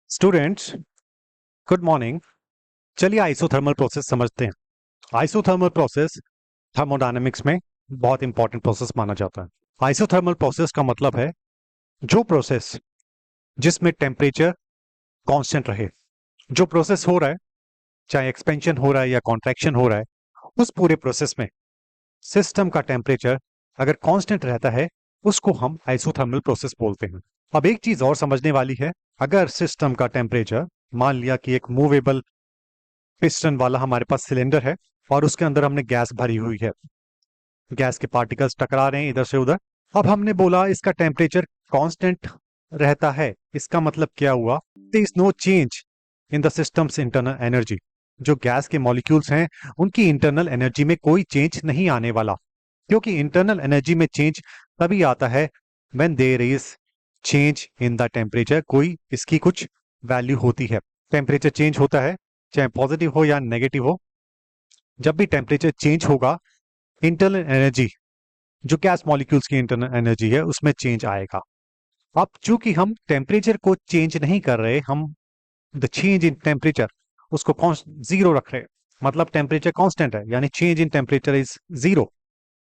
Students, good morning. चलिए isothermal process समझते हैं। आइसोथर्मल प्रोसेस थर्मोडायनेमिक्स में बहुत इंपॉर्टेंट प्रोसेस माना जाता है। आइसोथर्मल प्रोसेस का मतलब है जो प्रोसेस जिसमें टेम्परेचर कांस्टेंट रहे। जो प्रोसेस हो रहा है, चाहे एक्सपेंशन हो रहा है या कॉन्ट्रैक्शन हो रहा है, उस पूरे प्रोसेस में सिस्टम का टेम्परेचर अगर कांस्टेंट रहता है, उसको हम आइसोथर्मल प्रोसेस बोलते हैं। अब एक चीज और समझने वाली है, अगर सिस्टम का टेम्परेचर, मान लिया कि एक मूवेबल पिस्टन वाला हमारे पास सिलेंडर है और उसके अंदर हमने गैस भरी हुई है, गैस के पार्टिकल्स टकरा रहे हैं इधर से उधर। अब हमने बोला इसका टेम्परेचर कांस्टेंट रहता है, इसका मतलब क्या हुआ? There is no change in the systems internal energy. जो गैस के मॉलिक्यूल्स हैं, उनकी इंटरनल एनर्जी में कोई चेंज नहीं आने वाला, क्योंकि इंटरनल एनर्जी में चेंज तभी आता है when there is change in the temperature. कोई इसकी कुछ वैल्यू होती है। टेम्परेचर चेंज होता है, चाहे पॉजिटिव हो या नेगेटिव हो। जब भी टेम्परेचर चेंज होगा, इंटरनल एनर्जी, जो गैस मॉलिक्यूल्स की इंटरनल एनर्जी है, उसमें चेंज आएगा। अब चूंकि हम टेम्परेचर को चेंज नहीं कर रहे, हम द चेंज इन टेम्परेचर उसको जीरो रख रहे हैं, मतलब टेम्परेचर कांस्टेंट है, यानी change in temperature is zero.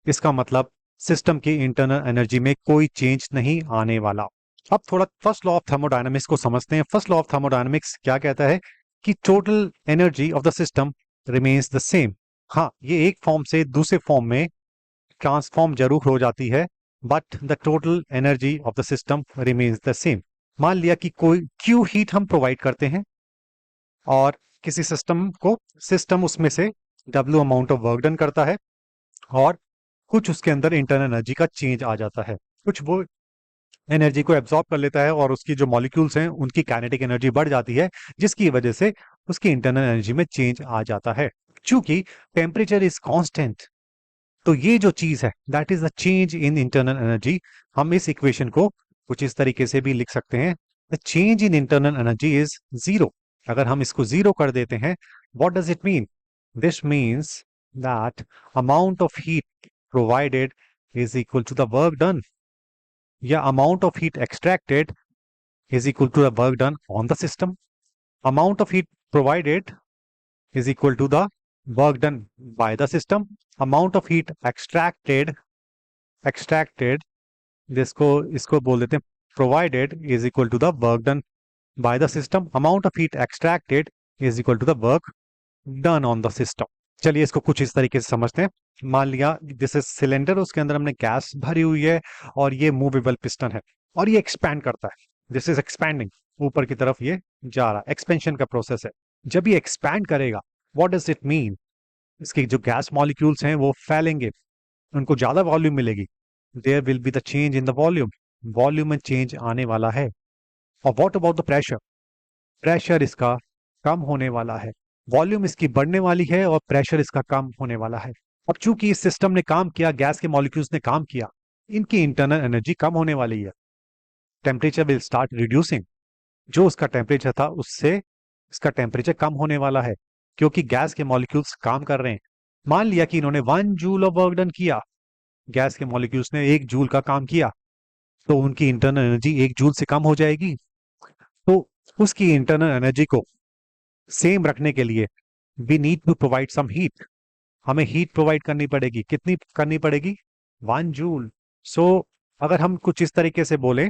इसका मतलब सिस्टम की इंटरनल एनर्जी में कोई चेंज नहीं आने वाला। अब थोड़ा फर्स्ट लॉ ऑफ थर्मोडायनामिक्स को समझते हैं। फर्स्ट लॉ ऑफ थर्मोडायनामिक्स क्या कहता है कि total energy of the system remains the same. हाँ, ये एक फॉर्म से दूसरे फॉर्म में ट्रांसफॉर्म जरूर हो जाती है, but the total energy of the system remains the same. मान लिया कि कोई क्यू हीट हम प्रोवाइड करते हैं और किसी सिस्टम को, सिस्टम उसमें से W amount of work done करता है और कुछ उसके अंदर इंटरनल एनर्जी का चेंज आ जाता है। कुछ वो एनर्जी को एब्जॉर्ब कर लेता है और उसकी जो मॉलिक्यूल्स हैं उनकी काइनेटिक एनर्जी बढ़ जाती है, जिसकी वजह से उसकी इंटरनल एनर्जी में चेंज आ जाता है। चूंकि टेम्परेचर इज कांस्टेंट, तो ये जो चीज है that is the change in internal energy. हम इस इक्वेशन को कुछ इस तरीके से भी लिख सकते हैं, the change in internal energy is zero. अगर हम इसको जीरो कर देते हैं, what does it mean? This means that amount of heat provided is equal to the work done, या amount of heat extracted is equal to the work done on the system. Amount of heat provided is equal to the work done by the system. Amount of heat extracted, जिसको इसको बोल देते हैं provided is equal to the work done by the system. Amount of heat extracted is equal to the work done on the system. चलिए इसको कुछ इस तरीके से समझते हैं। मान लिया जैसे सिलेंडर, उसके अंदर हमने गैस भरी हुई है और ये मूवेबल पिस्टन है और ये एक्सपैंड करता है। दिस इज एक्सपैंडिंग, ऊपर की तरफ ये जा रहा है, एक्सपेंशन का प्रोसेस है। जब ये एक्सपैंड करेगा, व्हाट डज इट मीन? इसके जो गैस मॉलिक्यूल्स हैं वो फैलेंगे, उनको ज्यादा वॉल्यूम मिलेगी। There will be the change in the volume, volume में चेंज आने वाला है। और what about the pressure? Pressure इसका कम होने वाला है। वॉल्यूम इसकी बढ़ने वाली है और प्रेशर इसका कम होने वाला है। अब चूंकि इस सिस्टम ने काम किया, गैस के मॉलिक्यूल्स ने काम किया, इनकी इंटरनल एनर्जी कम होने वाली है। Temperature will start reducing. जो उसका टेम्परेचर था उससे इसका टेम्परेचर कम होने वाला है, क्योंकि गैस के मॉलिक्यूल्स काम कर रहे हैं। मान लिया कि इन्होंने 1 जूल ऑफ वर्क डन किया, गैस के मॉलिक्यूल्स ने 1 जूल का काम किया, तो उनकी इंटरनल एनर्जी 1 जूल से कम हो जाएगी। तो उसकी इंटरनल एनर्जी को सेम रखने के लिए we need to provide some heat. हमें हीट प्रोवाइड करनी पड़ेगी। कितनी करनी पड़ेगी? 1 जूल। सो अगर हम कुछ इस तरीके से बोले,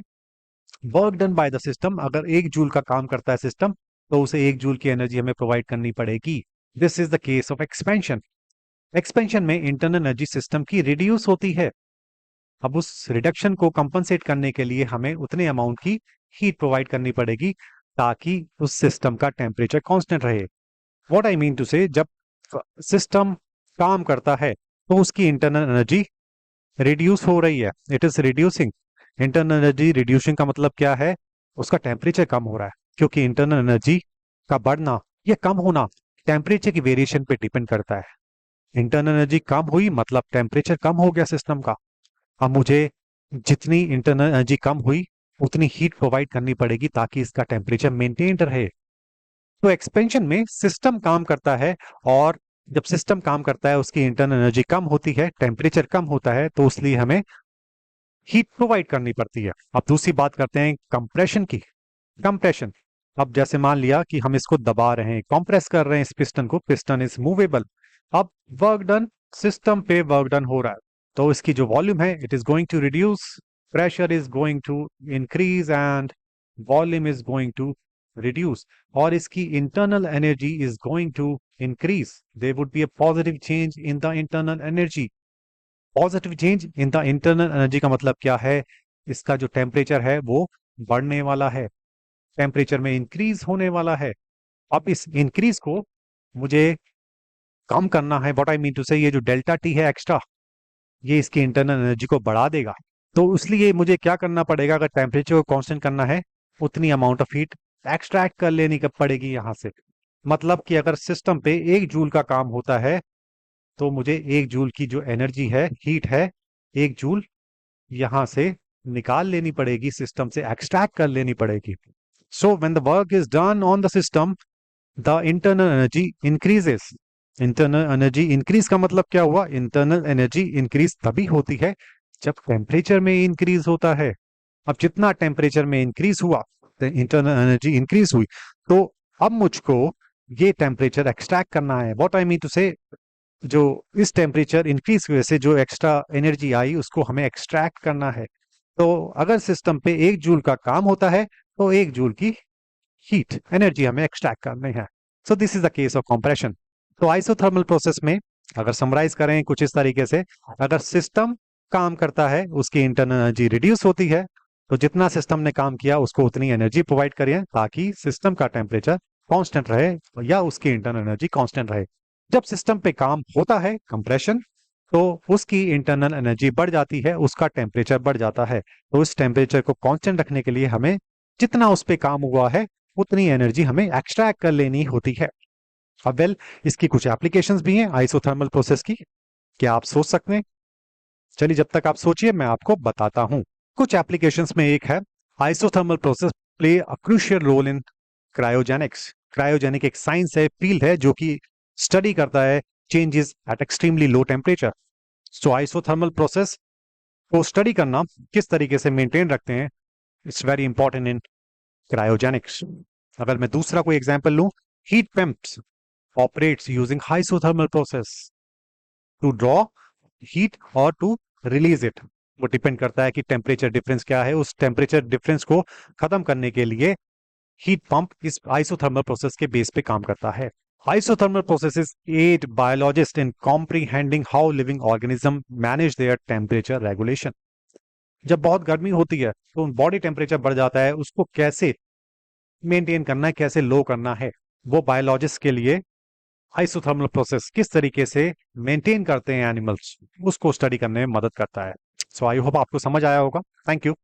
work done by the system, अगर 1 जूल का काम करता है सिस्टम, तो उसे 1 जूल की एनर्जी हमें प्रोवाइड करनी पड़ेगी। This is the case of expansion. Expansion में इंटरनल एनर्जी सिस्टम की रिड्यूस होती है। अब उस रिडक्शन को कंपनसेट करने के लिए हमें उतने अमाउंट की हीट प्रोवाइड करनी पड़ेगी ताकि उस सिस्टम का टेम्परेचर कांस्टेंट रहे। व्हाट आई मीन टू से, जब सिस्टम काम करता है तो उसकी इंटरनल एनर्जी रिड्यूस हो रही है, it is reducing. Internal energy reducing का मतलब क्या है? उसका टेम्परेचर कम हो रहा है, क्योंकि इंटरनल एनर्जी का बढ़ना या कम होना टेम्परेचर की वेरिएशन पे डिपेंड करता है। इंटरनल एनर्जी कम हुई मतलब टेम्परेचर कम हो गया सिस्टम का। अब मुझे जितनी इंटरनल एनर्जी कम हुई उतनी हीट प्रोवाइड करनी पड़ेगी ताकि इसका टेम्परेचर मेंटेन रहे। तो एक्सपेंशन में सिस्टम काम करता है, और जब सिस्टम काम करता है उसकी इंटरनल एनर्जी कम होती है, टेम्परेचर कम होता है, तो इसलिए हमें हीट प्रोवाइड करनी पड़ती है। अब दूसरी बात करते हैं कंप्रेशन की। कंप्रेशन, अब जैसे मान लिया कि हम इसको दबा रहे हैं, कंप्रेस कर रहे हैं इस पिस्टन को, पिस्टन इज मूवेबल। अब वर्क डन, सिस्टम पे वर्क डन हो रहा है, तो इसकी जो वॉल्यूम है it is going to reduce, pressure is going to increase and volume is going to reduce, और इसकी internal energy is going to increase. There would be a positive change in the internal energy. Positive change in the internal energy का मतलब क्या है? इसका जो temperature है वो बढ़ने वाला है, टेम्परेचर में इंक्रीज होने वाला है। अब इस इंक्रीज को मुझे कम करना है, व्हाट आई मीन टू से, ये जो डेल्टा टी है एक्स्ट्रा, ये इसकी इंटरनल एनर्जी को बढ़ा देगा। तो इसलिए मुझे क्या करना पड़ेगा? अगर टेम्परेचर को कांस्टेंट करना है, उतनी अमाउंट ऑफ हीट एक्सट्रैक्ट कर लेनी पड़ेगी यहां से। मतलब कि अगर सिस्टम पे 1 जूल का काम होता है, तो मुझे 1 जूल की जो एनर्जी है, हीट है, 1 जूल यहां से निकाल लेनी पड़ेगी, सिस्टम से एक्सट्रैक्ट कर लेनी पड़ेगी। So when the work is done on the system, the internal energy increases. Internal energy increase का मतलब क्या हुआ? इंटरनल एनर्जी इंक्रीज तभी होती है जब टेम्परेचर में इंक्रीज होता है। अब जितना टेम्परेचर में इंक्रीज हुआ, इंटरनल एनर्जी इंक्रीज हुई, तो अब मुझको ये टेम्परेचर एक्सट्रैक्ट करना है। व्हाट आई मीन टू से, जो इस टेम्परेचर इंक्रीज की वजह से जो एक्स्ट्रा एनर्जी आई उसको हमें एक्सट्रैक्ट करना है। तो अगर सिस्टम पे 1 जूल का काम होता है, तो 1 जूल की हीट एनर्जी हमें एक्सट्रैक्ट करनी है। So this is the case of compression. तो आइसोथर्मल प्रोसेस में अगर समराइज करें कुछ इस तरीके से, अगर सिस्टम काम करता है, उसकी इंटरनल एनर्जी रिड्यूस होती है, तो जितना सिस्टम ने काम किया उसको उतनी एनर्जी प्रोवाइड करिए ताकि सिस्टम का टेम्परेचर कांस्टेंट रहे या उसकी इंटरनल एनर्जी कांस्टेंट रहे। जब सिस्टम पे काम होता है कंप्रेशन, तो उसकी इंटरनल एनर्जी बढ़ जाती है, उसका टेम्परेचर बढ़ जाता है। तो इस टेम्परेचर को कांस्टेंट रखने के लिए हमें जितना उस पे काम हुआ है उतनी एनर्जी हमें एक्सट्रैक्ट कर लेनी होती है। अब वेल, इसकी कुछ एप्लीकेशंस भी हैं आइसोथर्मल प्रोसेस की। क्या आप सोच सकते हैं? चलिए, जब तक आप सोचिए मैं आपको बताता हूं। कुछ एप्लीकेशंस में एक है, isothermal process play a crucial role in cryogenics. Cryogenic एक साइंस है, फील्ड है, जो कि स्टडी करता है changes at extremely low temperature. So isothermal process को स्टडी करना, किस तरीके से मेंटेन रखते हैं, it's very important in cryogenics. अगर मैं दूसरा कोई एग्जांपल लूं, heat pumps operates using isothermal process to draw heat और टू रिलीज इट। वो डिपेंड करता है कि टेम्परेचर डिफरेंस क्या है, उस टेम्परेचर डिफरेंस को खत्म करने के लिए हीट पंप इस आइसोथर्मल प्रोसेस के बेस पे काम करता है। Isothermal processes aid biologists in comprehending how living organisms manage their temperature regulation. जब बहुत गर्मी होती है तो बॉडी टेम्परेचर बढ़ जाता है, उसको कैसे मेंटेन करना है, कैसे लो करना है, वो बायोलॉजिस्ट के लिए आइसोथर्मल प्रोसेस किस तरीके से मेंटेन करते हैं एनिमल्स, उसको स्टडी करने में मदद करता है। सो आई होप आपको समझ आया होगा। Thank you.